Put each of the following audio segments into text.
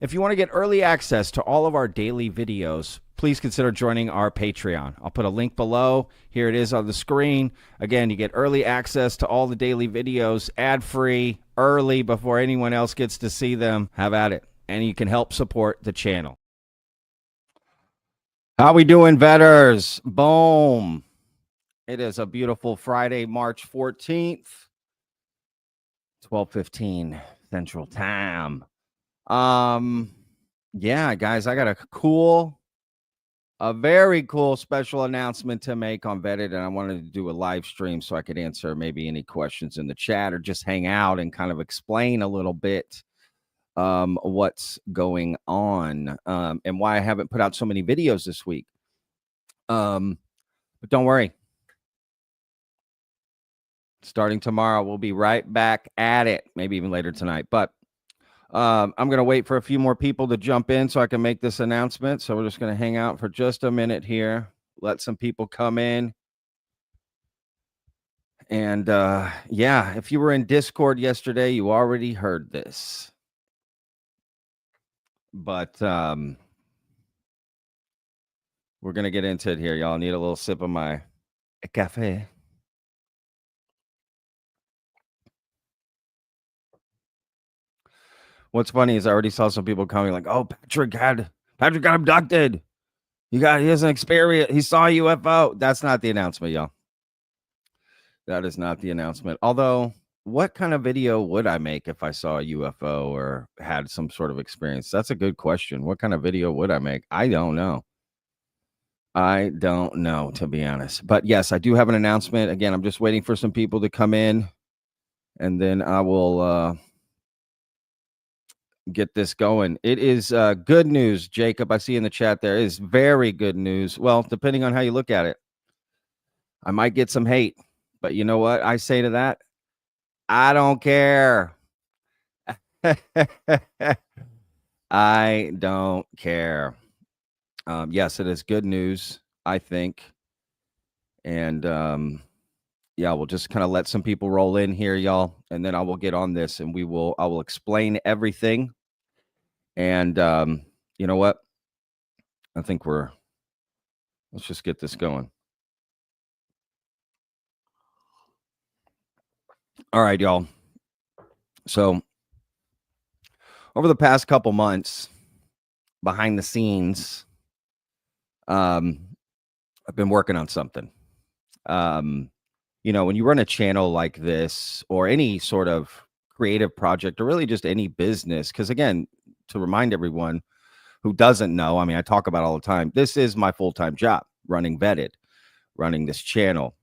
If you want to get early access to all of our daily videos, please consider joining our Patreon. I'll put a link below. Here it is on the screen. Again, you get early access to all the daily videos, ad-free, early, before anyone else gets to see them. Have at it. And you can help support the channel. How we doing, vetters? Boom. It is a beautiful Friday, March 14th, 12:15 Central Time. Yeah, guys, I got a very cool special announcement to make on Vetted, and I wanted to do a live stream so I could answer maybe any questions in the chat or just hang out and kind of explain a little bit what's going on and why I haven't put out so many videos this week. But don't worry. Starting tomorrow, we'll be right back at it, maybe even later tonight. But I'm going to wait for a few more people to jump in so I can make this announcement. So we're just going to hang out for just a minute here, let some people come in. And yeah, if you were in Discord yesterday, you already heard this. But we're going to get into it here. Y'all need a little sip of my cafe. What's funny is I already saw some people coming like, "Oh, Patrick got abducted. He has an experience. He saw a UFO." That's not the announcement, y'all. That is not the announcement. Although, what kind of video would I make if I saw a UFO or had some sort of experience? That's a good question. What kind of video would I make? I don't know. I don't know, to be honest. But yes, I do have an announcement. Again, I'm just waiting for some people to come in, and then I will get this going. It is good news, Jacob. I see in the chat there is very good news. Well, depending on how you look at it, I might get some hate, but you know what I say to that? I don't care. I don't care. Yes, it is good news, I think. And yeah, we'll just kind of let some people roll in here, y'all, and then I will get on this and I will explain everything. And you know what? I think let's just get this going. All right, y'all. So over the past couple months, behind the scenes, I've been working on something. You know, when you run a channel like this or any sort of creative project or really just any business, because again, to remind everyone who doesn't know, I mean, I talk about it all the time. This is my full-time job, running Vetted, running this channel.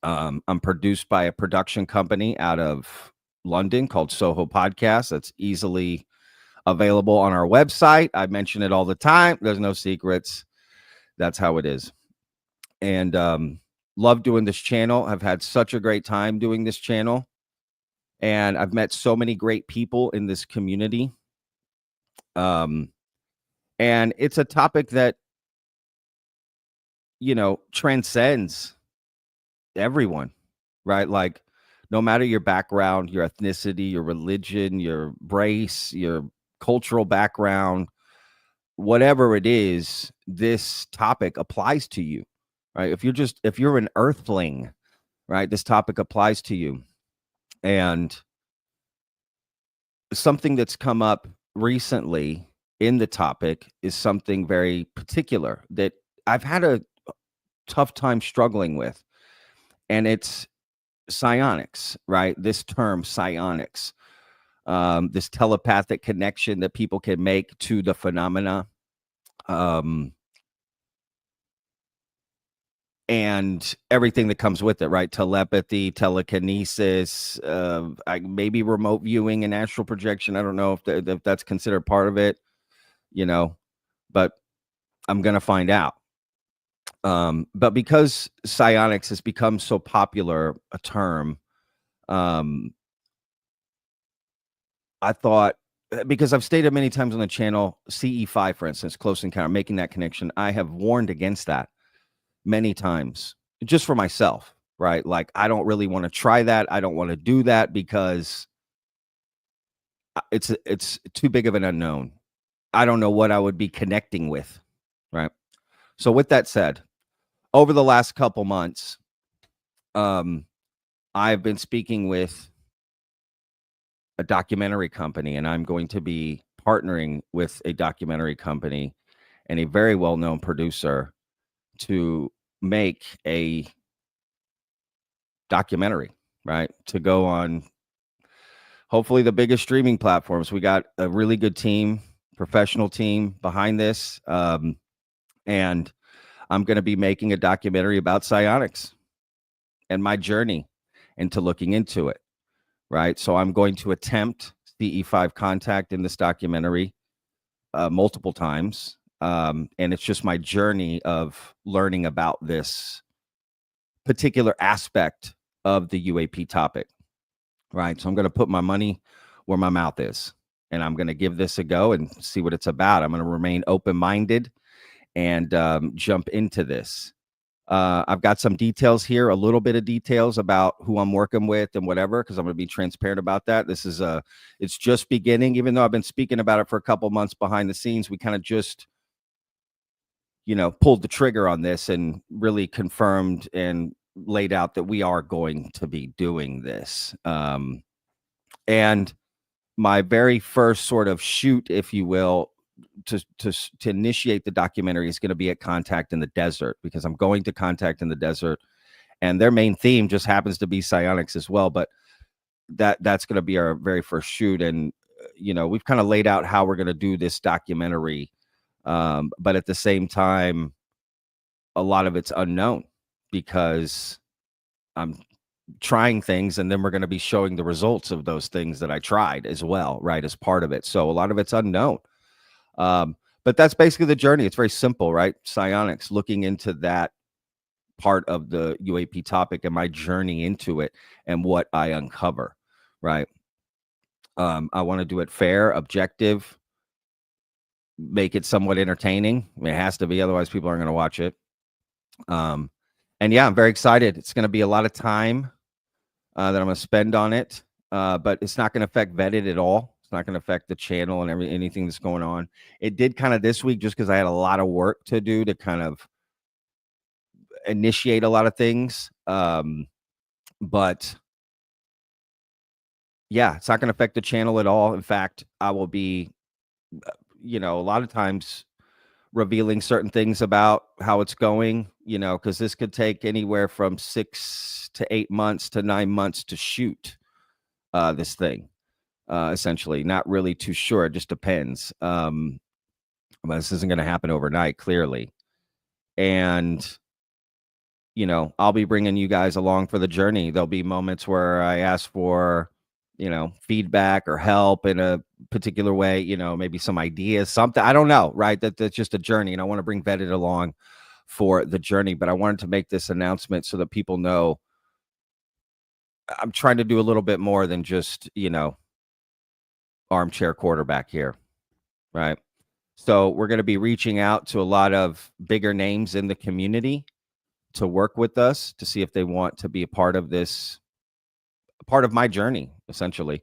I'm produced by a production company out of London called Soho Podcast. That's easily available on our website. I mention it all the time. There's no secrets. That's how it is. And love doing this channel. I've had such a great time doing this channel. And I've met so many great people in this community. And it's a topic that, you know, transcends everyone, right? Like, no matter your background, your ethnicity, your religion, your race, your cultural background, whatever it is, this topic applies to you, right? If you're an earthling, right, this topic applies to you. And something that's come up recently in the topic is something very particular that I've had a tough time struggling with. And it's psionics, right? This term psionics, this telepathic connection that people can make to the phenomena. And everything that comes with it, right? Telepathy, telekinesis, maybe remote viewing and astral projection. I don't know if that's considered part of it, you know, but I'm going to find out. But because psionics has become so popular a term, I thought, because I've stated many times on the channel, CE5, for instance, close encounter, making that connection, I have warned against that many times, just for myself, right? Like, I don't really want to try that. I don't want to do that because it's too big of an unknown. I don't know what I would be connecting with, right? So with that said, over the last couple months, I've been speaking with a documentary company, and I'm going to be partnering with a documentary company and a very well-known producer to make a documentary, right? To go on hopefully the biggest streaming platforms. We got a really good team, professional team behind this. And I'm going to be making a documentary about psionics and my journey into looking into it, right? So I'm going to attempt CE5 contact in this documentary multiple times. And it's just my journey of learning about this particular aspect of the UAP topic, right? So I'm going to put my money where my mouth is, and I'm going to give this a go and see what it's about. I'm going to remain open-minded and jump into this. I've got some details here, a little bit of details about who I'm working with and whatever, because I'm going to be transparent about that. This is it's just beginning, even though I've been speaking about it for a couple months behind the scenes. We kind of just, pulled the trigger on this and really confirmed and laid out that we are going to be doing this. And my very first sort of shoot, if you will, to initiate the documentary is going to be at Contact in the Desert, because I'm going to Contact in the Desert, and their main theme just happens to be psionics as well. But that's going to be our very first shoot, and we've kind of laid out how we're going to do this documentary, but at the same time, a lot of it's unknown because I'm trying things, and then we're going to be showing the results of those things that I tried as well, right, as part of it. So a lot of it's unknown. But that's basically the journey. It's very simple, right? Psionics, looking into that part of the UAP topic and my journey into it and what I uncover, right? I want to do it fair, objective, make it somewhat entertaining. I mean, it has to be, otherwise people aren't going to watch it. And yeah, I'm very excited. It's going to be a lot of time that I'm going to spend on it, but it's not going to affect Vetted at all. It's not going to affect the channel and anything that's going on. It did kind of this week just because I had a lot of work to do to kind of initiate a lot of things. But yeah, it's not going to affect the channel at all. In fact, I will be, a lot of times revealing certain things about how it's going, because this could take anywhere from 6 to 8 months to 9 months to shoot this thing. Essentially, not really too sure. It just depends. But this isn't going to happen overnight, clearly. And, I'll be bringing you guys along for the journey. There'll be moments where I ask for, feedback or help in a particular way, maybe some ideas, something. I don't know, right? That's just a journey. And I want to bring Vetted along for the journey. But I wanted to make this announcement so that people know I'm trying to do a little bit more than just, armchair quarterback here, right? So we're going to be reaching out to a lot of bigger names in the community to work with us to see if they want to be a part of this, part of my journey, essentially,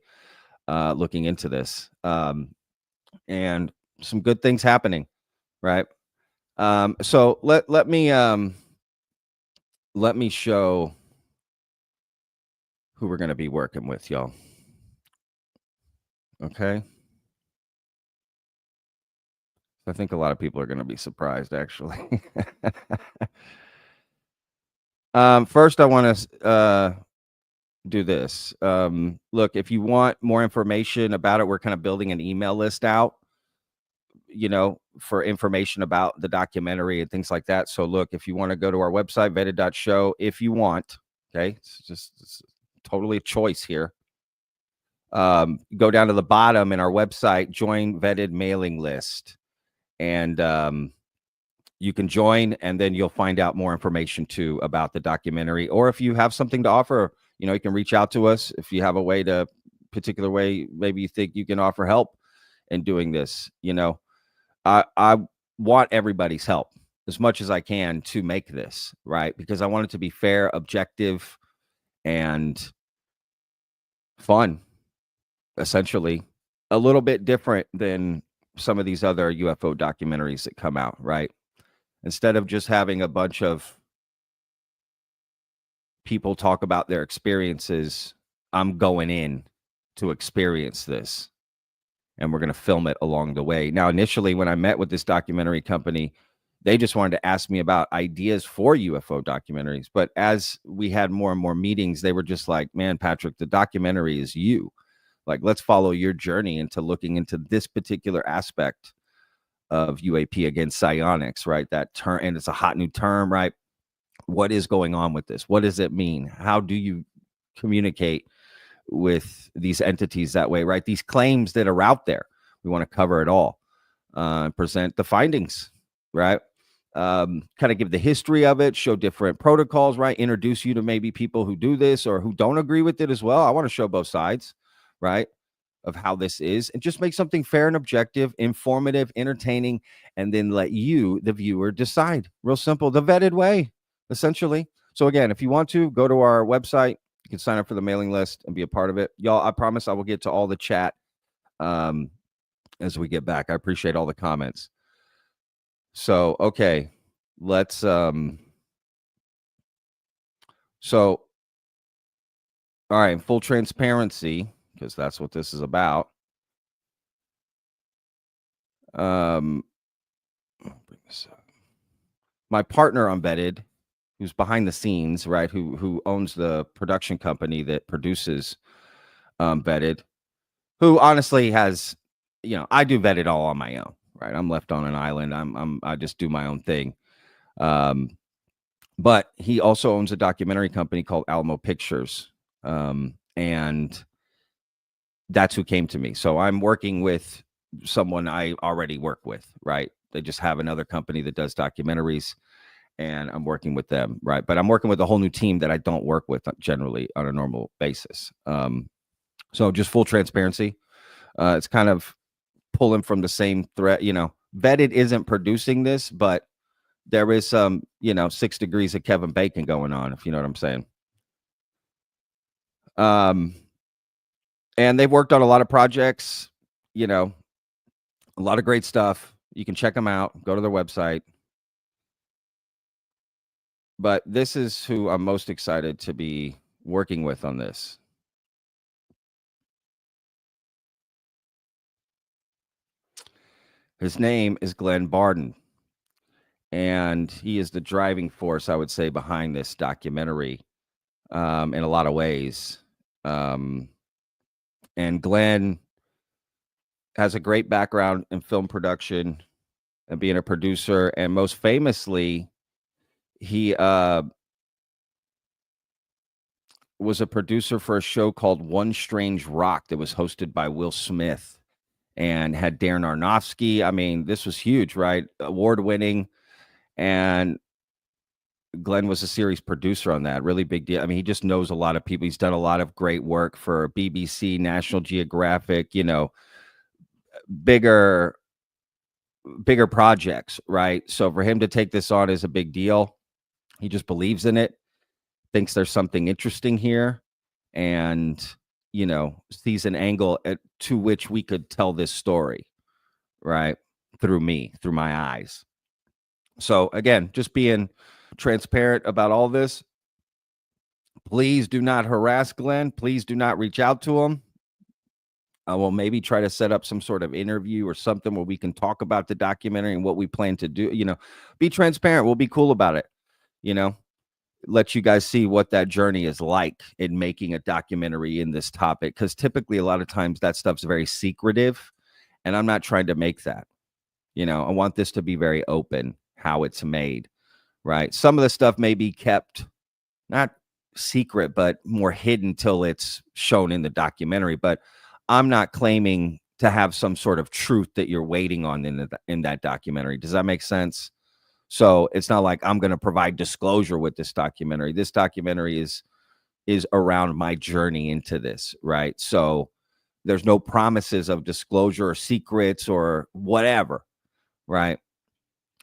looking into this. And some good things happening, right? So let me show who we're going to be working with, y'all. Okay. I think a lot of people are going to be surprised, actually. First, I want to do this. Look, if you want more information about it, we're kind of building an email list out, for information about the documentary and things like that. So look, if you want to go to our website, vetted.show, if you want, okay, it's totally a choice here. Go down to the bottom in our website, join Vetted mailing list, and you can join, and then you'll find out more information too about the documentary. Or if you have something to offer, you can reach out to us. If you have a way particular way, maybe you think you can offer help in doing this, I want everybody's help as much as I can to make this, right? Because I want it to be fair, objective, and fun, essentially. A little bit different than some of these other UFO documentaries that come out, right? Instead of just having a bunch of people talk about their experiences, I'm going in to experience this, and we're going to film it along the way. Now, initially, when I met with this documentary company, they just wanted to ask me about ideas for UFO documentaries. But as we had more and more meetings, they were just like, man, Patrick, the documentary is you. Like, let's follow your journey into looking into this particular aspect of UAP against psionics, right? That term, and it's a hot new term, right? What is going on with this? What does it mean? How do you communicate with these entities that way, right? These claims that are out there, we want to cover it all, present the findings, right? Kind of give the history of it, show different protocols, right? Introduce you to maybe people who do this or who don't agree with it as well. I want to show both sides, right, of how this is, and just make something fair and objective, informative, entertaining, and then let you, the viewer, decide. Real simple, the vetted way, essentially. So again, if you want to, go to our website. You can sign up for the mailing list and be a part of it. Y'all, I promise I will get to all the chat as we get back. I appreciate all the comments. So, okay, let's so all right, full transparency, because that's what this is about. Bring this up. My partner on Vetted, who's behind the scenes, right, who owns the production company that produces Vetted, who honestly has, I do Vetted all on my own, right? I'm left on an island. I just do my own thing. But he also owns a documentary company called Alamo Pictures. And that's who came to me. So I'm working with someone I already work with, right? They just have another company that does documentaries, and I'm working with them, right? But I'm working with a whole new team that I don't work with generally on a normal basis. So just full transparency. It's kind of pulling from the same thread. Vetted isn't producing this, but there is some, 6 degrees of Kevin Bacon going on, if you know what I'm saying. And they've worked on a lot of projects, a lot of great stuff. You can check them out, go to their website. But this is who I'm most excited to be working with on this. His name is Glenn Barden, and he is the driving force, I would say, behind this documentary in a lot of ways. And Glenn has a great background in film production and being a producer, and most famously, he was a producer for a show called One Strange Rock that was hosted by Will Smith and had Darren Aronofsky. I mean, this was huge, right? Award-winning. And Glenn was a series producer on that. Really big deal. I mean, he just knows a lot of people. He's done a lot of great work for BBC, National Geographic, bigger projects, right? So for him to take this on is a big deal. He just believes in it, thinks there's something interesting here, and sees an angle to which we could tell this story, right, through my eyes. So again, just being transparent about all this. Please do not harass Glenn. Please do not reach out to him. I will maybe try to set up some sort of interview or something where we can talk about the documentary and what we plan to do. Be transparent. We'll be cool about it. Let you guys see what that journey is like in making a documentary in this topic. Because typically a lot of times that stuff's very secretive, and I'm not trying to make that. I want this to be very open, how it's made, right? Some of the stuff may be kept not secret, but more hidden till it's shown in the documentary. But I'm not claiming to have some sort of truth that you're waiting on in that documentary. Does that make sense? So it's not like I'm going to provide disclosure with this documentary. This documentary is around my journey into this, right? So there's no promises of disclosure or secrets or whatever, right?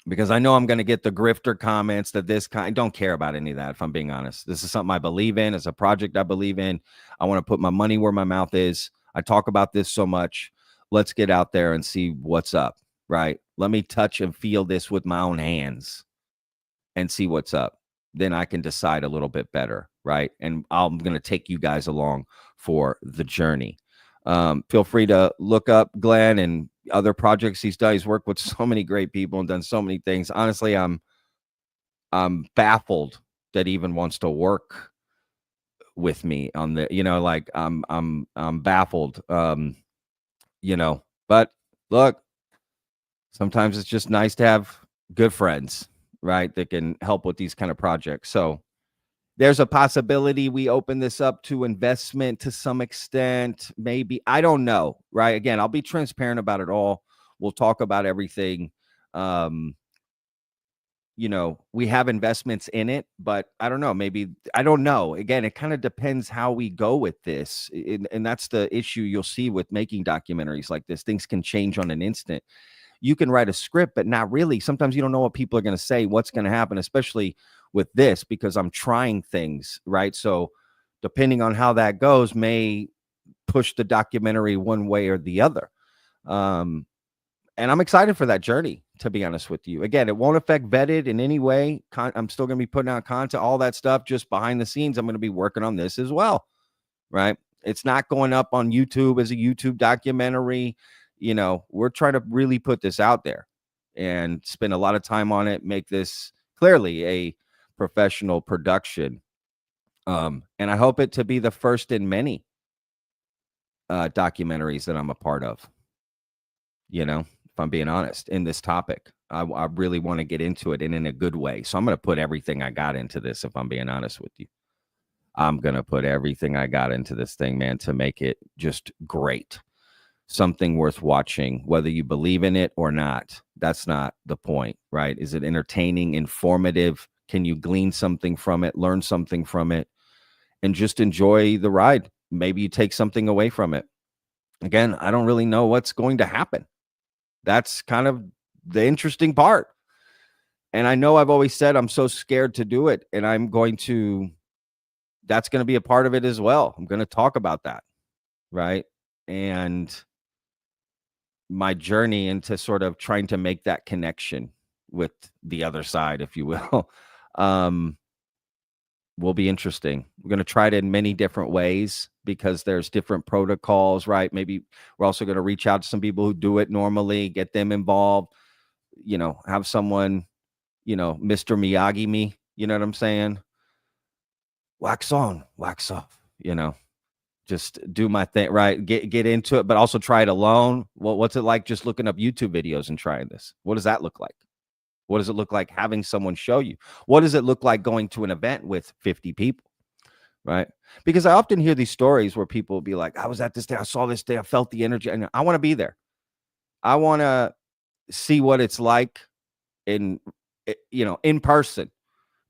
Because I know I'm going to get the grifter comments that this kind. I don't care about any of that, if I'm being honest. This is something I believe in. It's a project I believe in. I want to put my money where my mouth is. I talk about this so much. let's get out there and see what's up, right? Let me touch and feel this with my own hands and see what's up. Then I can decide a little bit better, right? And I'm going to take you guys along for the journey. Feel free to look up Glenn and other projects he's done. He's worked with so many great people and done so many things. Honestly, I'm baffled that he even wants to work with me on the, like I'm baffled. But look, sometimes it's just nice to have good friends, right, that can help with these kind of projects. So there's a possibility we open this up to investment to some extent, maybe. I don't know, right? Again, I'll be transparent about it all. We'll talk about everything. We have investments in it, but I don't know. Maybe, I don't know. Again, it kind of depends how we go with this. And that's the issue you'll see with making documentaries like this. Things can change on an instant. You can write a script, but not really. Sometimes you don't know what people are going to say, what's going to happen, especially with this, because I'm trying things, right? So depending on how that goes may push the documentary one way or the other. And I'm excited for that journey, to be honest with you. Again, it won't affect Vetted in any way. I'm still going to be putting out content, all that stuff, just behind the scenes. I'm going to be working on this as well, right? It's not going up on YouTube as a YouTube documentary. We're trying to really put this out there and spend a lot of time on it, make this clearly a professional production. And I hope it to be the first in many documentaries that I'm a part of, if I'm being honest, in this topic. I really want to get into it and in a good way. So I'm going to put everything I got into this, if I'm being honest with you. I'm going to put everything I got into this thing, man, to make it just great. Something worth watching, whether you believe in it or not. That's not the point, right? Is it entertaining, informative? Can you glean something from it, learn something from it, and just enjoy the ride? Maybe you take something away from it. Again, I don't really know what's going to happen. That's kind of the interesting part. And I know I've always said I'm so scared to do it, and that's going to be a part of it as well. I'm going to talk about that, right? And my journey into sort of trying to make that connection with the other side, if you will, will be interesting. We're going to try it in many different ways because there's different protocols, right? Maybe we're also going to reach out to some people who do it normally, get them involved, have someone, Mr. Miyagi me, you know what I'm saying? Wax on, wax off, just do my thing, right? Get into it, but also try it alone. Well, what's it like just looking up YouTube videos and trying this? What does that look like? What does it look like having someone show you? What does it look like going to an event with 50 people, right? Because I often hear these stories where people will be like, I was at this day, I saw this day, I felt the energy, and I want to be there. I want to see what it's like in person.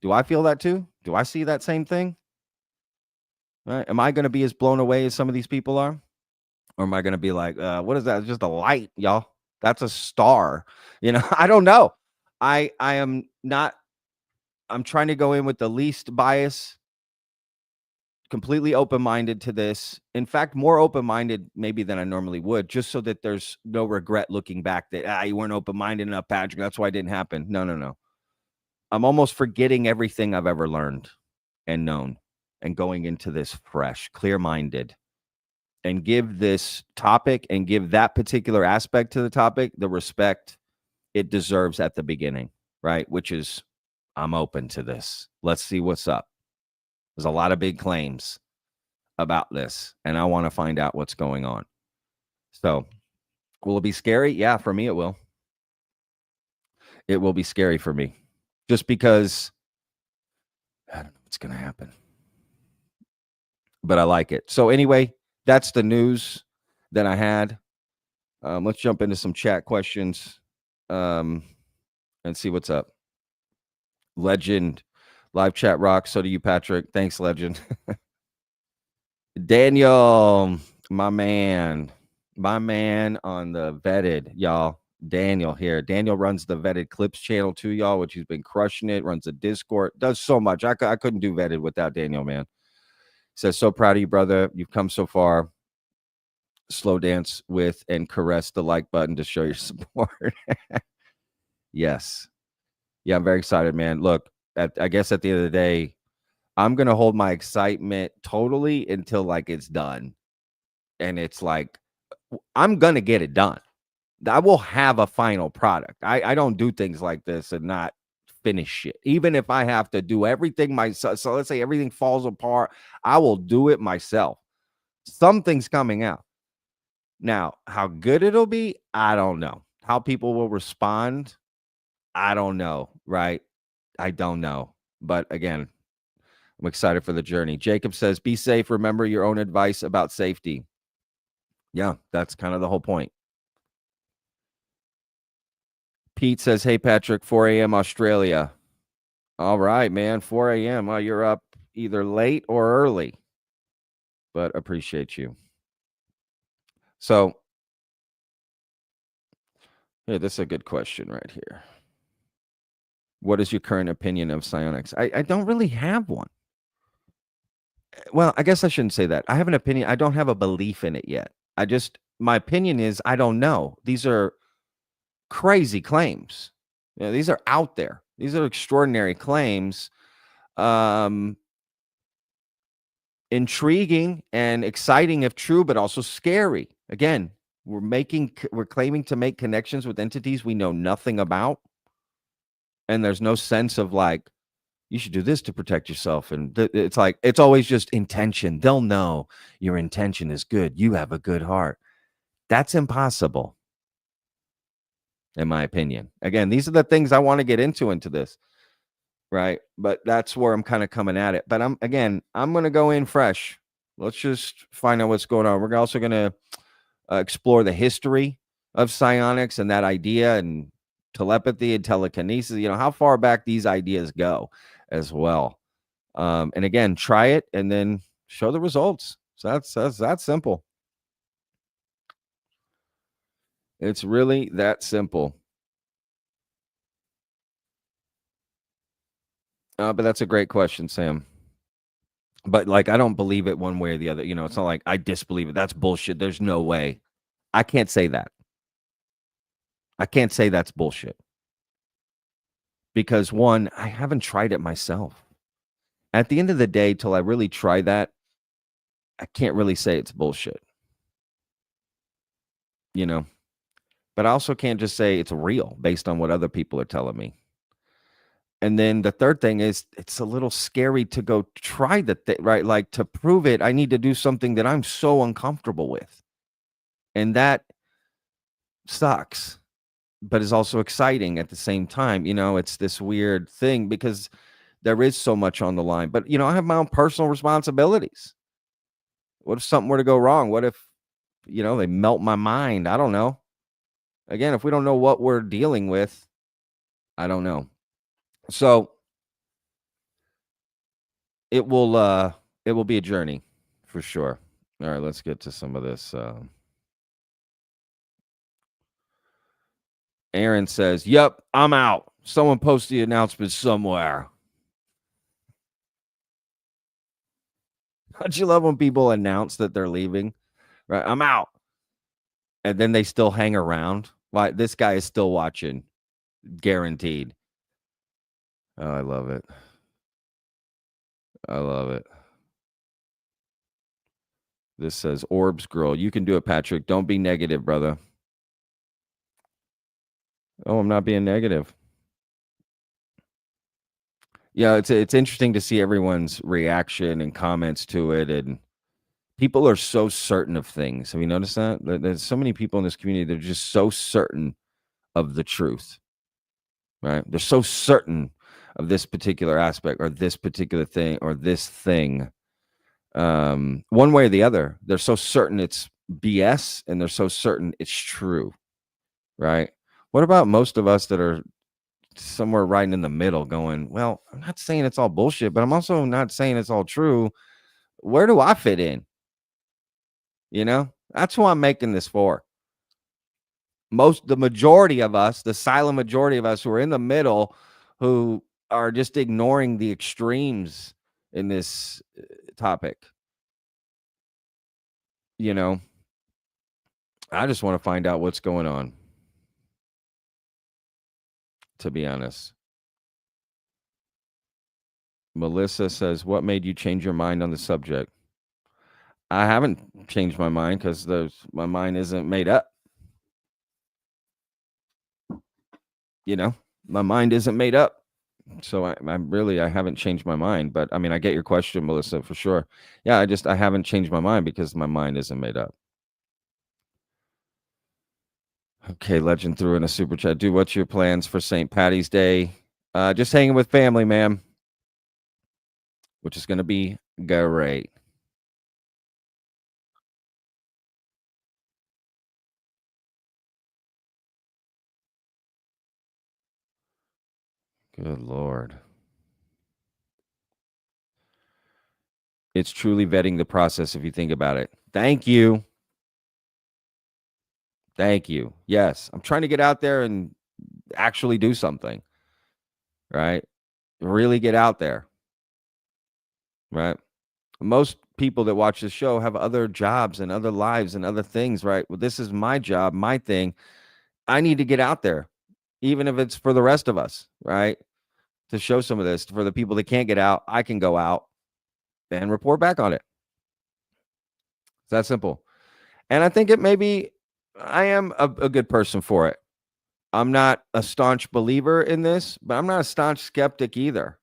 Do I feel that too? Do I see that same thing? Right? Am I going to be as blown away as some of these people are? Or am I going to be like, what is that? It's just a light, y'all. That's a star. I don't know. I am not, I'm trying to go in with the least bias, completely open-minded to this. In fact, more open-minded maybe than I normally would, just so that there's no regret looking back that, you weren't open-minded enough, Patrick. That's why it didn't happen. No. I'm almost forgetting everything I've ever learned and known and going into this fresh, clear-minded, and give this topic and give that particular aspect to the topic the respect it deserves at the beginning, right? Which is, I'm open to this. Let's see what's up. There's a lot of big claims about this, and I want to find out what's going on. So, will it be scary? Yeah, for me, it will. It will be scary for me, just because I don't know what's going to happen. But I like it. So anyway, that's the news that I had. Let's jump into some chat questions and see what's up. Legend, live chat rocks. So do you, Patrick. Thanks, Legend. Daniel, my man on the Vetted, y'all. Daniel here. Daniel runs the Vetted Clips channel too, y'all, which he's been crushing it. Runs a Discord. Does so much. I couldn't do Vetted without Daniel, man. Says, so proud of you, brother. You've come so far. slow dance with and caress the like button to show your support. Yes. Yeah, I'm very excited, man. Look, I guess at the end of the day, I'm gonna hold my excitement totally until like it's done. And it's like I'm gonna get it done. I will have a final product. I don't do things like this and not finish it. Even if I have to do everything myself. So let's say everything falls apart, I will do it myself. Something's coming out. Now, how good it'll be, I don't know. How people will respond, I don't know, right? I don't know. But again, I'm excited for the journey. Jacob says, be safe. Remember your own advice about safety. Yeah, that's kind of the whole point. Pete says, hey, Patrick, 4 a.m. Australia. All right, man, 4 a.m. Oh, you're up either late or early, but appreciate you. So, yeah, this is a good question right here. What is your current opinion of psionics? I don't really have one. Well, I guess I shouldn't say that. I have an opinion. I don't have a belief in it yet. My opinion is I don't know. These are crazy claims. These are out there. These are extraordinary claims. Intriguing and exciting if true, but also scary. Again, we're claiming to make connections with entities we know nothing about. And there's no sense of like, you should do this to protect yourself. And it's like, it's always just intention. They'll know your intention is good. You have a good heart. That's impossible, in my opinion. Again, these are the things I want to get into this, right? But that's where I'm kind of coming at it. But I'm going to go in fresh. Let's just find out what's going on. We're also going to explore the history of psionics and that idea and telepathy and telekinesis, how far back these ideas go as well. And again, try it and then show the results. So that's simple. It's really that simple. But that's a great question, Sam. But like, I don't believe it one way or the other. It's not like I disbelieve it. That's bullshit. There's no way. I can't say that. I can't say that's bullshit. Because one, I haven't tried it myself. At the end of the day, till I really try that, I can't really say it's bullshit. But I also can't just say it's real based on what other people are telling me. And then the third thing is it's a little scary to go try the thing, right? Like to prove it, I need to do something that I'm so uncomfortable with. And that sucks, but is also exciting at the same time. It's this weird thing because there is so much on the line. But, I have my own personal responsibilities. What if something were to go wrong? What if, they melt my mind? I don't know. Again, if we don't know what we're dealing with, I don't know. So it will be a journey for sure. All right, let's get to some of this. Aaron says, "Yep, I'm out. Someone post the announcement somewhere." Don't you love when people announce that they're leaving? Right, I'm out, and then they still hang around. Like this guy is still watching, guaranteed. Oh, I love it. I love it. This says Orbs Girl. You can do it, Patrick. Don't be negative, brother. Oh, I'm not being negative. Yeah, it's interesting to see everyone's reaction and comments to it, and people are so certain of things. Have you noticed that? There's so many people in this community that are just so certain of the truth, right? They're so certain of this particular aspect or this particular thing or this thing. One way or the other, they're so certain it's BS and they're so certain it's true, right? What about most of us that are somewhere right in the middle going, well, I'm not saying it's all bullshit, but I'm also not saying it's all true. Where do I fit in? That's who I'm making this for. The majority of us, the silent majority of us who are in the middle, who are just ignoring the extremes in this topic, you know. I just want to find out what's going on, to be honest. Melissa says, "What made you change your mind on the subject?" I haven't changed my mind because my mind isn't made up. You know, my mind isn't made up. So I haven't changed my mind. But I mean, I get your question, Melissa, for sure. Yeah, I haven't changed my mind because my mind isn't made up. Okay, Legend threw in a super chat. Dude, what's your plans for St. Patty's Day? Just hanging with family, man, which is going to be great. Good Lord. It's truly vetting the process if you think about it. Thank you. Thank you. Yes, I'm trying to get out there and actually do something, right? Really get out there, right? Most people that watch this show have other jobs and other lives and other things, right? Well, this is my job, my thing. I need to get out there, even if it's for the rest of us, right? To show some of this for the people that can't get out, I can go out and report back on it. It's that simple. And I think it maybe I am a good person for it. I'm not a staunch believer in this, but I'm not a staunch skeptic either.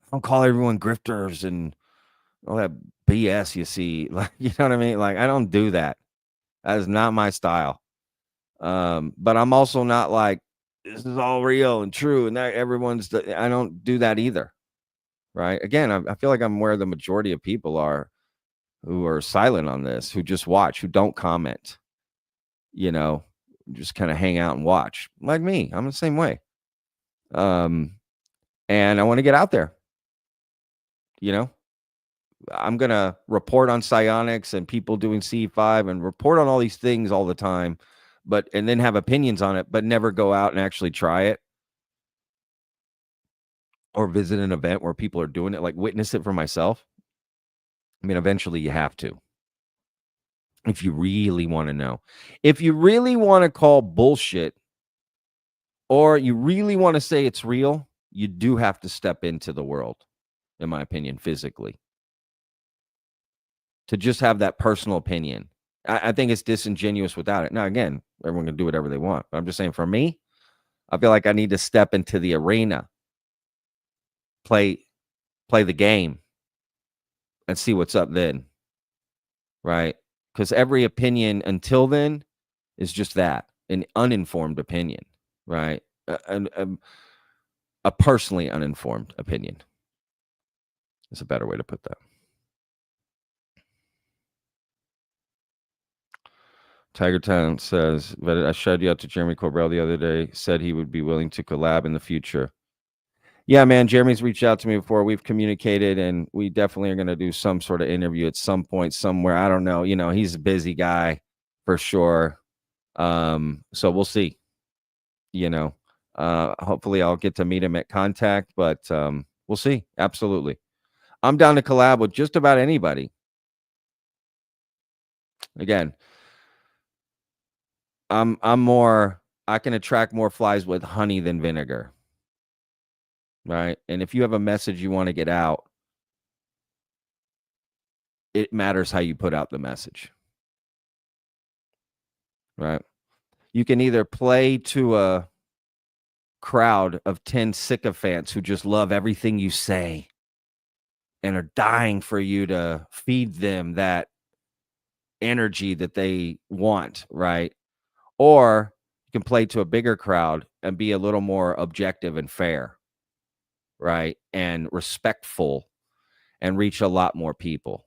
I don't call everyone grifters and all that BS you see. Like, you know what I mean? Like, I don't do that. That is not my style. But I'm also not like, this is all real and true. And that I don't do that either. Right. Again, I feel like I'm where the majority of people are who are silent on this, who just watch, who don't comment, you know, just kind of hang out and watch. Like me, I'm the same way. Um, and I want to get out there, you know. I'm gonna report on psionics and people doing C5 and report on all these things all the time, but and then have opinions on it, but never go out and actually try it or visit an event where people are doing it, like witness it for myself. I mean, eventually you have to. If you really want to know. If you really want to call bullshit or you really want to say it's real, you do have to step into the world, in my opinion, physically, to just have that personal opinion. I think it's disingenuous without it. Now, again, everyone can do whatever they want. But I'm just saying for me, I feel like I need to step into the arena, play play the game, and see what's up then, right? Because every opinion until then is just that, an uninformed opinion, right? A personally uninformed opinion is a better way to put that. Tiger Town says, but I shouted you out to Jeremy Corbell the other day, said he would be willing to collab in the future. Yeah, man, Jeremy's reached out to me before. We've communicated, and we definitely are going to do some sort of interview at some point somewhere. I don't know. You know, he's a busy guy for sure. So we'll see. You know, hopefully I'll get to meet him at Contact, but we'll see. Absolutely. I'm down to collab with just about anybody. Again, I can attract more flies with honey than vinegar. Right. And if you have a message you want to get out, it matters how you put out the message. Right. You can either play to a crowd of 10 sycophants who just love everything you say and are dying for you to feed them that energy that they want, right? Or you can play to a bigger crowd and be a little more objective and fair, right? And respectful and reach a lot more people.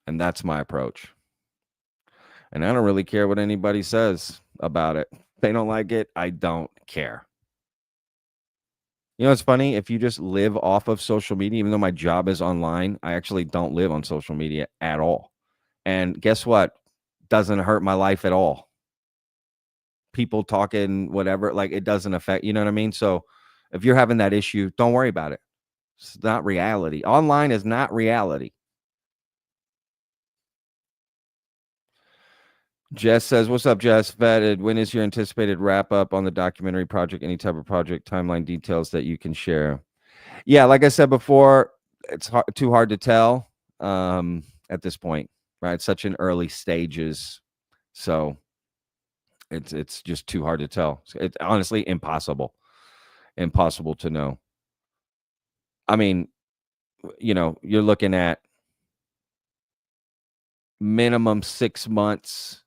And that's my approach. And I don't really care what anybody says about it. If they don't like it, I don't care. You know, it's funny. If you just live off of social media, even though my job is online, I actually don't live on social media at all. And guess what? Doesn't hurt my life at all. People talking, whatever, like it doesn't affect, you know what I mean? So if you're having that issue, don't worry about it. It's not reality. Online is not reality. Jess says, "What's up, Jess? Vetted. When is your anticipated wrap up on the documentary project? Any type of project timeline details that you can share?" Yeah, like I said before, it's too hard to tell at this point, right? Such in early stages, so it's just too hard to tell. It's honestly impossible to know. I mean, you're looking at minimum 6 months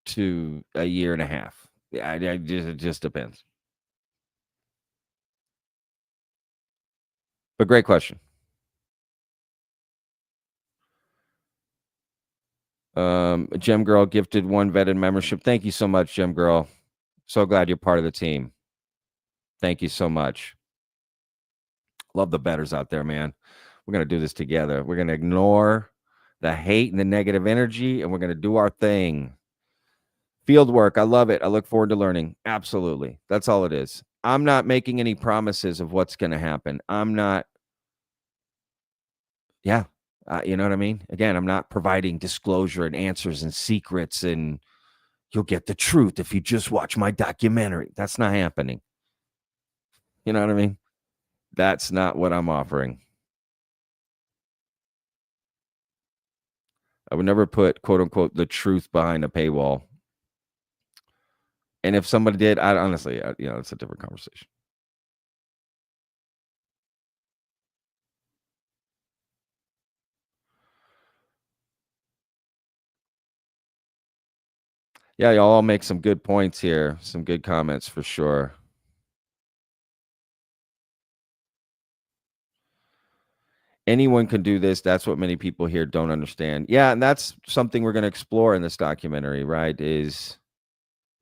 to a year and a half. Yeah, it just depends. But great question. Gem Girl gifted 1 vetted membership. Thank you so much, Gem Girl. So glad you're part of the team. Thank you so much. Love the betters out there, man. We're going to do this together. We're going to ignore the hate and the negative energy, and we're going to do our thing. Field work. I love it. I look forward to learning. Absolutely. That's all it is. I'm not making any promises of what's going to happen. I'm not. Yeah. You know what I mean? Again, I'm not providing disclosure and answers and secrets, and you'll get the truth if you just watch my documentary. That's not happening. You know what I mean? That's not what I'm offering. I would never put, quote unquote, the truth behind a paywall. And if somebody did, I honestly, it's a different conversation. Yeah, y'all all make some good points here. Some good comments for sure. Anyone can do this. That's what many people here don't understand. Yeah, and that's something we're going to explore in this documentary, right?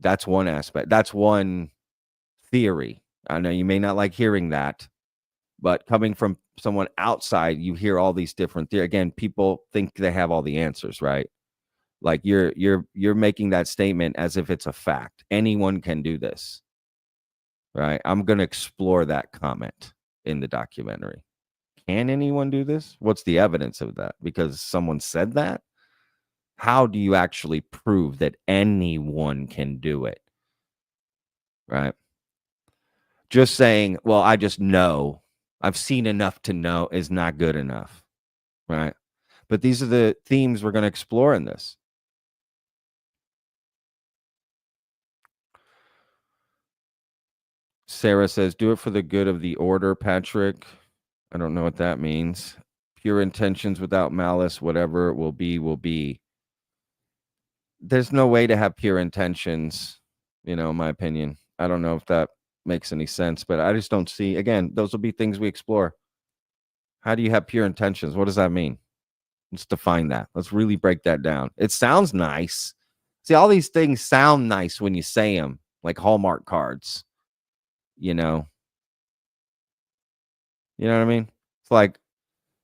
That's one aspect. That's one theory. I know you may not like hearing that, but coming from someone outside, you hear all these different theories. Again, people think they have all the answers, right? Like you're making that statement as if it's a fact. Anyone can do this, right? I'm going to explore that comment in the documentary. Can anyone do this? What's the evidence of that? Because someone said that? How do you actually prove that anyone can do it? Right? Just saying, well, I just know. I've seen enough to know is not good enough. Right? But these are the themes we're going to explore in this. Sarah says, do it for the good of the order, Patrick. I don't know what that means. Pure intentions without malice, whatever it will be, will be. There's no way to have pure intentions, in my opinion. I don't know if that makes any sense, but I just don't see, again, those will be things we explore. How do you have pure intentions? What does that mean? Let's define that. Let's really break that down. It sounds nice. See, all these things sound nice when you say them, like Hallmark cards, you know? You know what I mean? It's like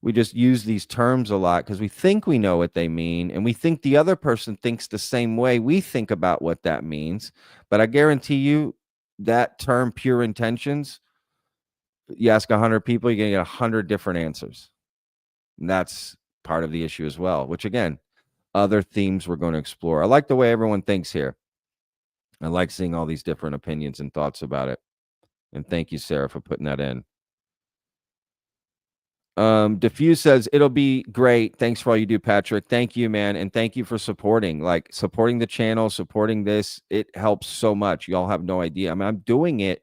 we just use these terms a lot because we think we know what they mean, and we think the other person thinks the same way we think about what that means. But I guarantee you that term pure intentions, you ask 100 people, you're going to get 100 different answers. And that's part of the issue as well, which again, other themes we're going to explore. I like the way everyone thinks here. I like seeing all these different opinions and thoughts about it. And thank you, Sarah, for putting that in. Diffuse says it'll be great. Thanks for all you do, Patrick. Thank you, man, and thank you for supporting the channel, supporting this. It helps so much. Y'all have no idea. I mean, I'm doing it.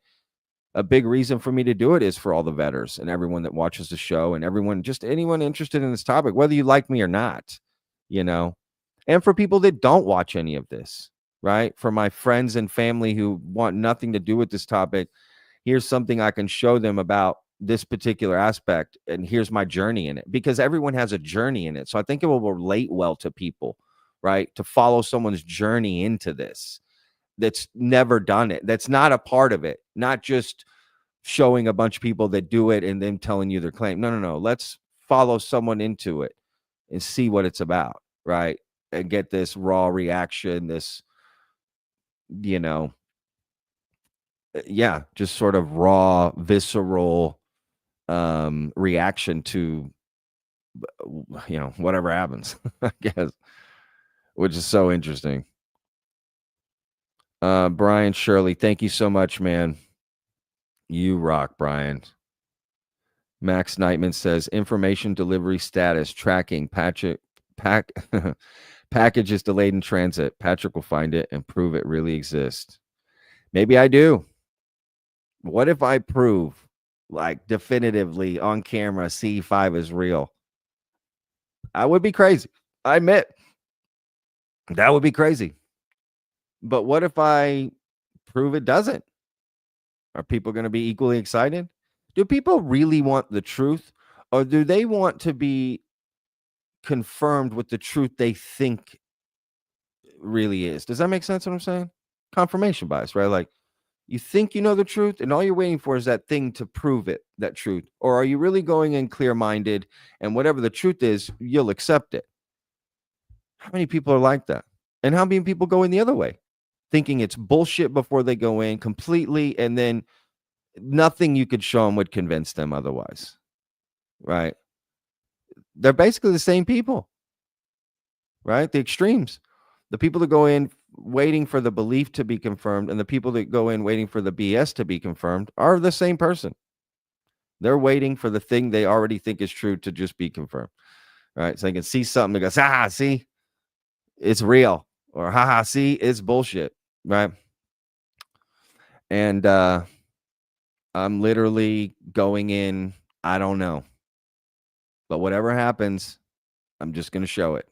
A big reason for me to do it is for all the vetters and everyone that watches the show and anyone interested in this topic, whether you like me or not, and for people that don't watch any of this, right? For my friends and family who want nothing to do with this topic, here's something I can show them about this particular aspect, and here's my journey in it, because everyone has a journey in it. So I think it will relate well to people, right? To follow someone's journey into this that's never done it, that's not a part of it, not just showing a bunch of people that do it and then telling you their claim. No. Let's follow someone into it and see what it's about, right? And get this raw reaction, this, just sort of raw, visceral reaction to whatever happens. I guess which is so interesting. Brian Shirley, thank you so much, man. You rock, Brian. Max Knightman says information delivery status tracking package is delayed in transit. Patrick will find it and prove it really exists. Maybe I do. What if I prove, like, definitively on camera, C5 is real? I would be crazy. I admit that would be crazy. But what if I prove it doesn't? Are people going to be equally excited? Do people really want the truth, or do they want to be confirmed with the truth they think really is? Does that make sense what I'm saying? Confirmation bias, right? Like, you think you know the truth, and all you're waiting for is that thing to prove it, that truth. Or are you really going in clear-minded, and whatever the truth is, you'll accept it? How many people are like that? And how many people go in the other way, thinking it's bullshit before they go in completely, and then nothing you could show them would convince them otherwise, right? They're basically the same people, right? The extremes. The people that go in waiting for the belief to be confirmed and the people that go in waiting for the BS to be confirmed are the same person. They're waiting for the thing they already think is true to just be confirmed, right? So they can see something that goes, see, it's real, or see, it's bullshit, right? And I'm literally going in, I don't know. But whatever happens, I'm just going to show it.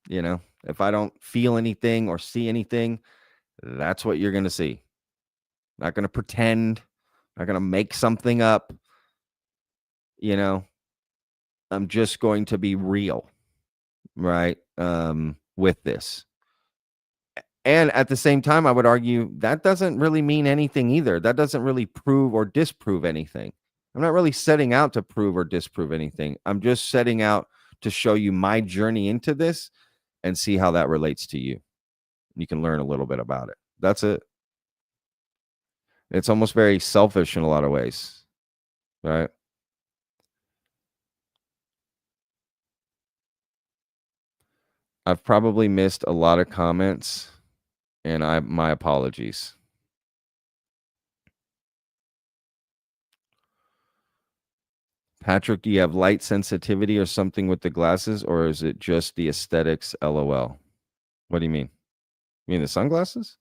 You know, if I don't feel anything or see anything, that's what you're going to see. Not going to pretend, not going to make something up. You know, I'm just going to be real, right? With this. And at the same time, I would argue that doesn't really mean anything either. That doesn't really prove or disprove anything. I'm not really setting out to prove or disprove anything. I'm just setting out to show you my journey into this and see how that relates to you. You can learn a little bit about it. That's it. It's almost very selfish in a lot of ways, right? I've probably missed a lot of comments, and my apologies. Patrick, do you have light sensitivity or something with the glasses, or is it just the aesthetics? LOL. What do you mean? You mean the sunglasses?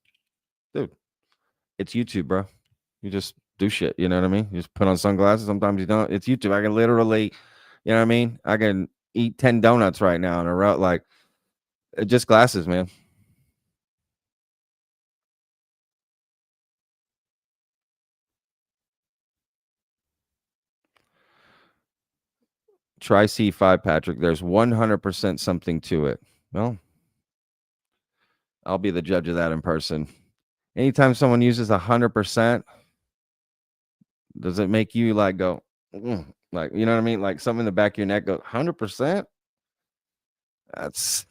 Dude, it's YouTube, bro. You just do shit. You know what I mean? You just put on sunglasses. Sometimes you don't. It's YouTube. I can literally, you know what I mean? I can eat 10 donuts right now in a row. Like, just glasses, man. Try C5, Patrick. There's 100% something to it. Well, I'll be the judge of that in person. Anytime someone uses 100%, does it make you like go, like, you know what I mean? Like something in the back of your neck go 100%? That's,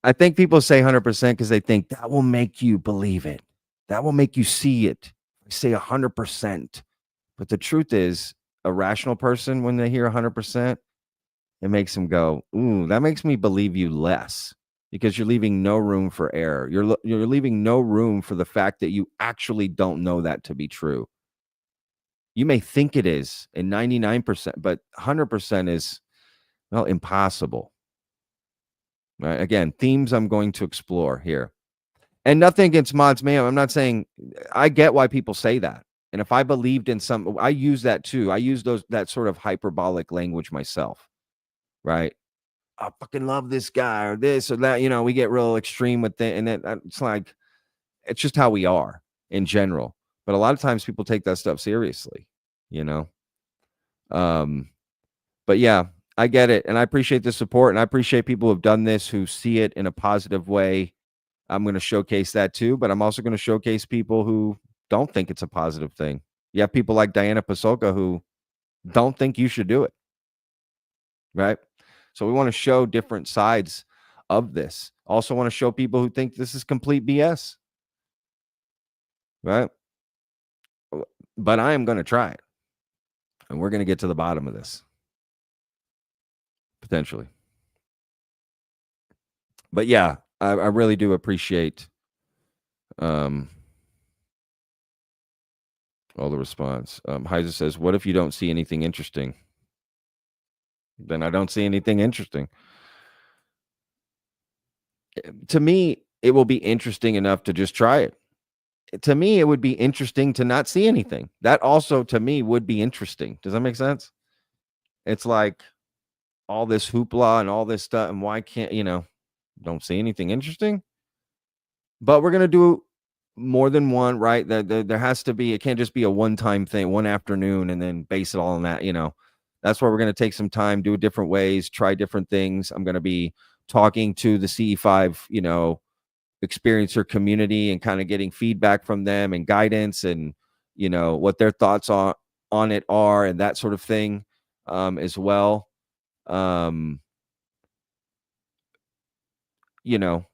I think people say 100% because they think that will make you believe it. That will make you see it. They say 100%. But the truth is, a rational person, when they hear 100%, it makes them go, ooh, that makes me believe you less, because you're leaving no room for error. You're leaving no room for the fact that you actually don't know that to be true. You may think it is in 99%, but 100% is, well, impossible. Right? Again, themes I'm going to explore here. And nothing against mods, man. I'm not saying, I get why people say that. And if I believed in some, I use that too. I use that sort of hyperbolic language myself. Right? I fucking love this guy or this or that. You know, we get real extreme with it. And it's like, it's just how we are in general. But a lot of times people take that stuff seriously, you know? But yeah, I get it. And I appreciate the support. And I appreciate people who have done this, who see it in a positive way. I'm going to showcase that too. But I'm also going to showcase people who don't think it's a positive thing. You have people like Diana Pasolka who don't think you should do it. Right? So we want to show different sides of this. Also want to show people who think this is complete BS. Right? But I am going to try it. And we're going to get to the bottom of this. Potentially. But yeah, I really do appreciate um all the response. Heiser says, "What if you don't see anything interesting?" Then I don't see anything interesting. To me, it will be interesting enough to just try it. To me, it would be interesting to not see anything. That also, to me, would be interesting. Does that make sense? It's like all this hoopla and all this stuff, and why can't don't see anything interesting? But we're gonna do more than one, right? There has to be. It can't just be a one-time thing, one afternoon, and then base it all on that. That's why we're gonna take some time, do it different ways, try different things. I'm gonna be talking to the CE5, experiencer community and kind of getting feedback from them and guidance and what their thoughts on it are and that sort of thing, as well. Um, you know,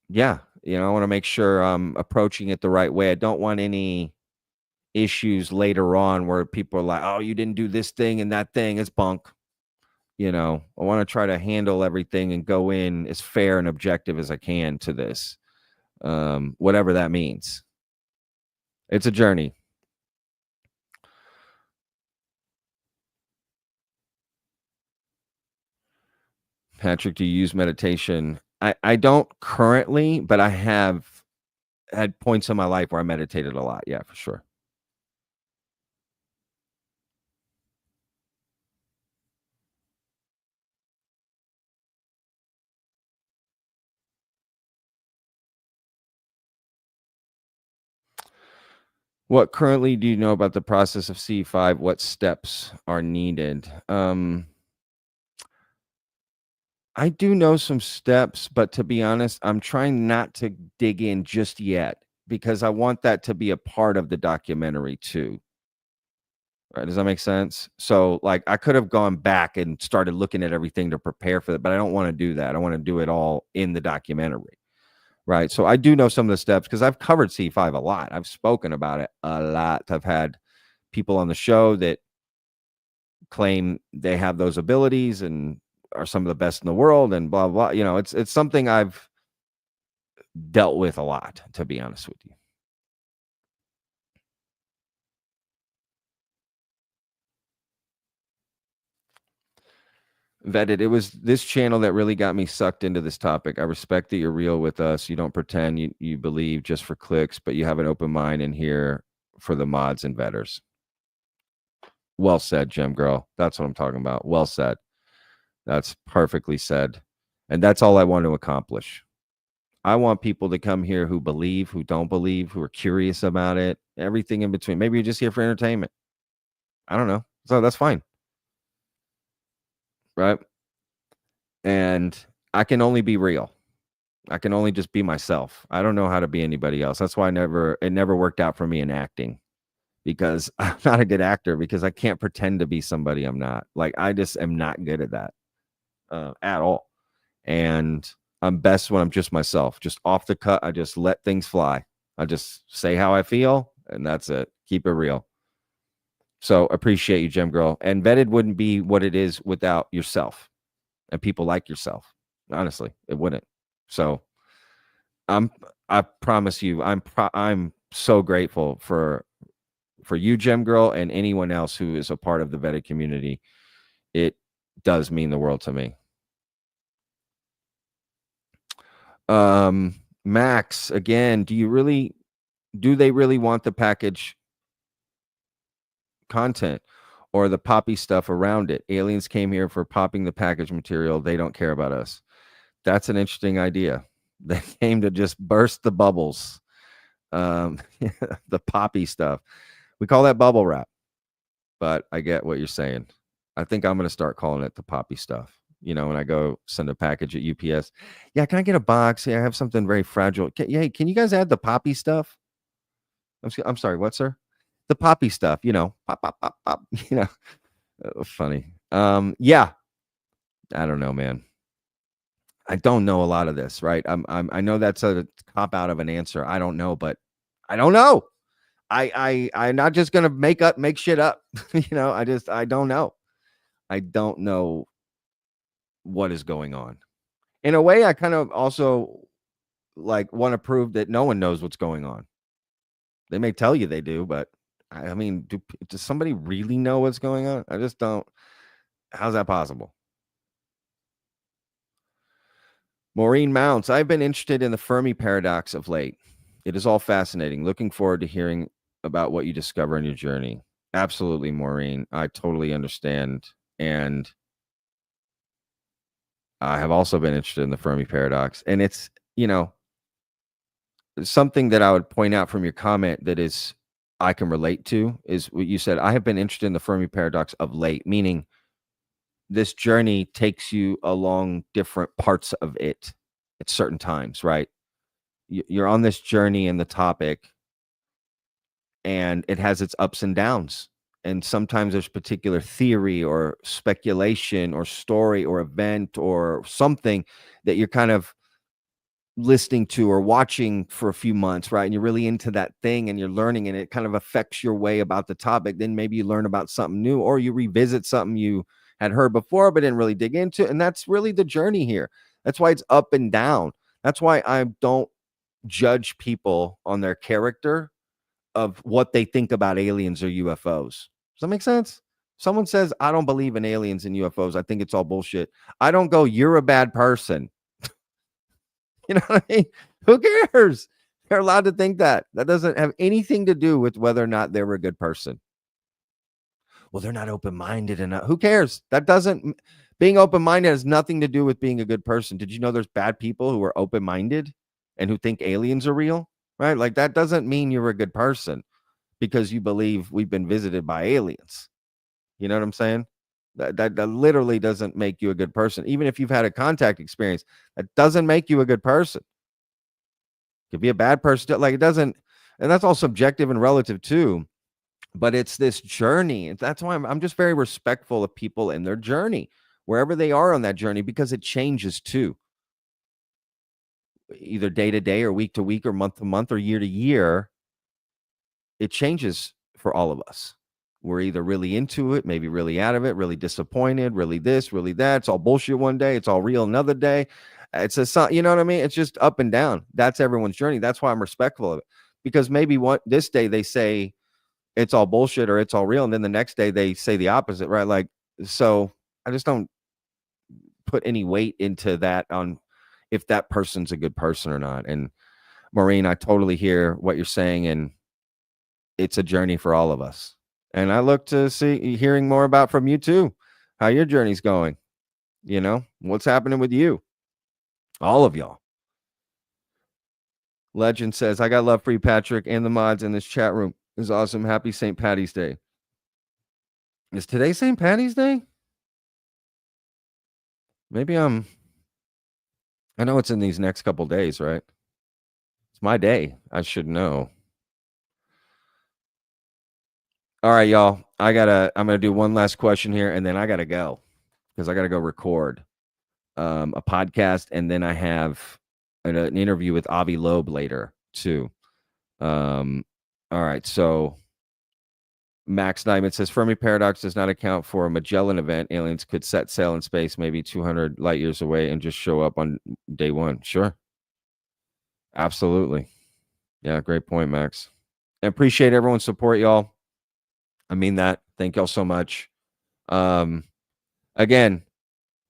yeah, I want to make sure I'm approaching it the right way. I don't want any issues later on where people are like, "Oh, you didn't do this thing and that thing. It's bunk." I want to try to handle everything and go in as fair and objective as I can to this, whatever that means. It's a journey. Patrick, do you use meditation? I don't currently, but I have had points in my life where I meditated a lot. Yeah, for sure. What currently do you know about the process of C5? What steps are needed? I do know some steps, but to be honest, I'm trying not to dig in just yet because I want that to be a part of the documentary too. Right? Does that make sense? So, like, I could have gone back and started looking at everything to prepare for it, but I don't want to do that. I want to do it all in the documentary. Right. So I do know some of the steps because I've covered C5 a lot. I've spoken about it a lot. I've had people on the show that claim they have those abilities and are some of the best in the world and blah blah. It's something I've dealt with a lot, to be honest with you. Vetted. It was this channel that really got me sucked into this topic. I respect that you're real with us. You don't pretend you believe just for clicks, but you have an open mind in here for the mods and vetters. Well said, Gem Girl. That's what I'm talking about. Well said. That's perfectly said. And that's all I want to accomplish. I want people to come here who believe, who don't believe, who are curious about it, everything in between. Maybe you're just here for entertainment. I don't know. So that's fine. Right. And I can only be real. I can only just be myself. I don't know how to be anybody else. That's why it never worked out for me in acting because I'm not a good actor because I can't pretend to be somebody I'm not. Like, I just am not good at that at all. And I'm best when I'm just myself, just off the cut. I just let things fly. I just say how I feel, and that's it. Keep it real. So appreciate you, Gem Girl. And Vetted wouldn't be what it is without yourself and people like yourself. Honestly, it wouldn't. So I promise you, I'm so grateful for you, Gem Girl, and anyone else who is a part of the Vetted community. It does mean the world to me. Max, again, do they really want the package content or the poppy stuff around it? Aliens came here for popping the package material. They don't care about us. That's an interesting idea. They came to just burst the bubbles. The poppy stuff. We call that bubble wrap, but I get what you're saying. I think I'm going to start calling it the poppy stuff. When I go send a package at UPS, yeah, can I get a box? Yeah, I have something very fragile. Can you guys add the poppy stuff? I'm sorry, what, sir? The poppy stuff, pop, pop, pop, pop, funny. Yeah, I don't know, man. I don't know a lot of this, right? I know that's a cop out of an answer. I don't know, but I don't know. I'm not just gonna make shit up. I don't know. I don't know what is going on. in a way, I kind of also like want to prove that no one knows what's going on. They may tell you they do, but I mean, does somebody really know what's going on? I just don't. How's that possible? Maureen Mounts, I've been interested in the Fermi paradox of late. It is all fascinating. Looking forward to hearing about what you discover in your journey. Absolutely, Maureen. I totally understand. And I have also been interested in the Fermi paradox. And it's, something that I would point out from your comment that is I can relate to is what you said. I have been interested in the Fermi paradox of late, meaning this journey takes you along different parts of it at certain times, right? You're on this journey in the topic, and it has its ups and downs. And sometimes there's particular theory or speculation or story or event or something that you're kind of listening to or watching for a few months, right? And you're really into that thing and you're learning, and it kind of affects your way about the topic. Then maybe you learn about something new, or you revisit something you had heard before but didn't really dig into. And that's really the journey here. That's why it's up and down. That's why I don't judge people on their character of what they think about aliens or UFOs. Does that make sense? Someone says, I don't believe in aliens and UFOs. I think it's all bullshit. I don't go, you're a bad person. You know what I mean? Who cares? They're allowed to think that. That doesn't have anything to do with whether or not they were a good person. Well, they're not open-minded enough. Who cares? That doesn't, being open-minded has nothing to do with being a good person. Did you know there's bad people who are open-minded and who think aliens are real? Right? Like, that doesn't mean you're a good person because you believe we've been visited by aliens. You know what I'm saying? That literally doesn't make you a good person. Even if you've had a contact experience, that doesn't make you a good person. Could be a bad person. Like, it doesn't, and that's all subjective and relative too. But it's this journey. And that's why I'm just very respectful of people and their journey, wherever they are on that journey, because it changes too. Either day to day or week to week or month to month or year to year. It changes for all of us. We're either really into it, maybe really out of it, really disappointed, really this, really that. It's all bullshit one day. It's all real another day. It's a, you know what I mean? It's just up and down. That's everyone's journey. That's why I'm respectful of it, because maybe this day they say it's all bullshit or it's all real, and then the next day they say the opposite, right? Like, so I just don't put any weight into that on if that person's a good person or not. And Maureen, I totally hear what you're saying, and it's a journey for all of us. And I look to hearing more about from you too, how your journey's going, what's happening with you, all of y'all. Legend says, I got love for you, Patrick, and the mods in this chat room. It's awesome. Happy St. Patty's Day. Is today St. Patty's Day? Maybe I know it's in these next couple days, right? It's my day. I should know. All right, y'all. I'm going to do one last question here, and then I got to go because I got to go record a podcast, and then I have an interview with Avi Loeb later too. All right, so Max Nyman says Fermi paradox does not account for a Magellan event. Aliens could set sail in space maybe 200 light years away and just show up on day one. Sure. Absolutely. Yeah, great point, Max. I appreciate everyone's support, y'all. I mean that. Thank y'all so much. Again,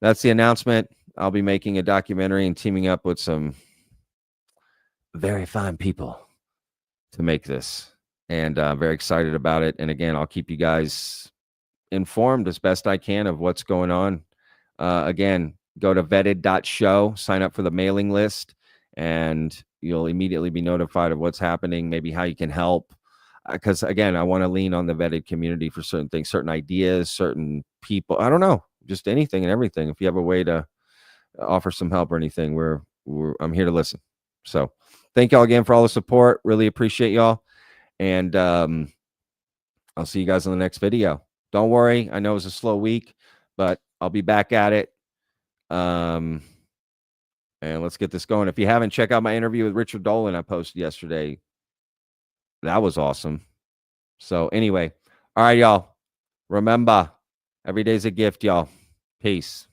that's the announcement. I'll be making a documentary and teaming up with some very fine people to make this. And very excited about it. And again, I'll keep you guys informed as best I can of what's going on. Again, go to vetted.show, sign up for the mailing list, and you'll immediately be notified of what's happening, maybe how you can help. Because again, I want to lean on the vetted community for certain things, certain ideas, certain people. I don't know, just anything and everything. If you have a way to offer some help or anything, I'm here to listen. So thank y'all again for all the support. Really appreciate y'all. And I'll see you guys on the next video. Don't worry. I know it was a slow week, but I'll be back at it. And let's get this going. If you haven't, check out my interview with Richard Dolan I posted yesterday. That was awesome. So anyway, all right, y'all. Remember, every day's a gift, y'all. Peace.